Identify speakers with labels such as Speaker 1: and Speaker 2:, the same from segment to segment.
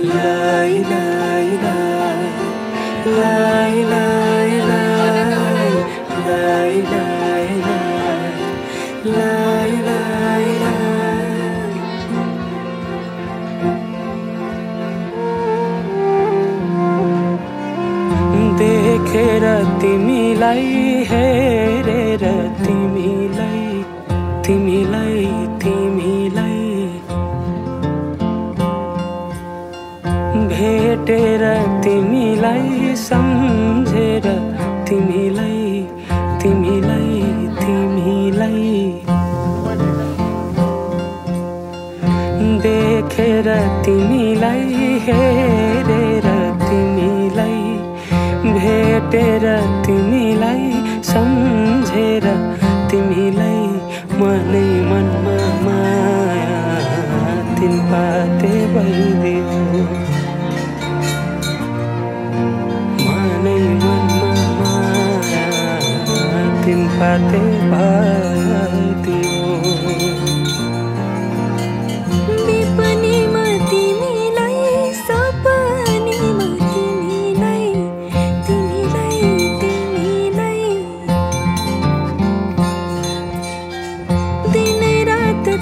Speaker 1: लाई लाई लाई लाई लाई लाई लाई लाई लाई लाई लाई देखेर तिमीलाई हेरेर तिमीलाई तिमीलाई तिमीलाई भेटेर तिमीलाई सम्झेर तिमीलाई तिमीलाई तिमीलाई देखेर तिमीलाई हेरेर तिमीलाई भेटेर तिमीलाई सम्झेर तिमीलाई मनै मनमा माया तिन पाते भइदियो मनै मनमा माया तिन पाते भइदियो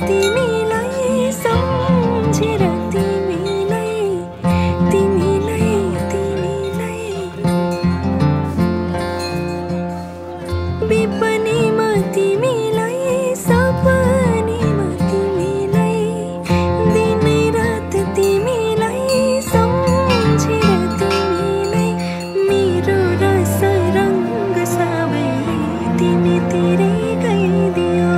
Speaker 2: तिमीलाई सम्झेर तिमीलाई तिमीलाई तिमीलाई विपनीमा तिमीलाई सपनीमा तिमीलाई दिनै रात तिमीलाई सम्झेर तिमीलाई मेरो रस रङ्ग सबै तिमीतिरै गइदियो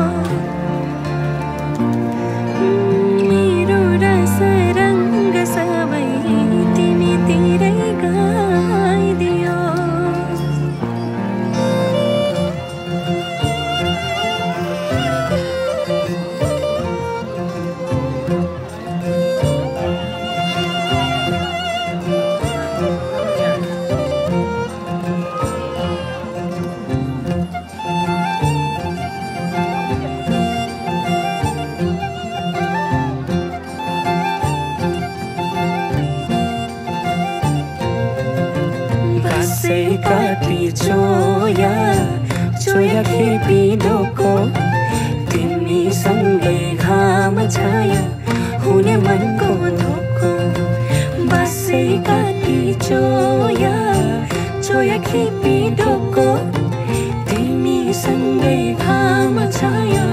Speaker 1: Kasih kati coya coya khipi doko तिमी सँगै घाम छाया हुने मनको धोको बसै काटी चोया चोया खिपी ढोको तिमी सँगै घाम छाया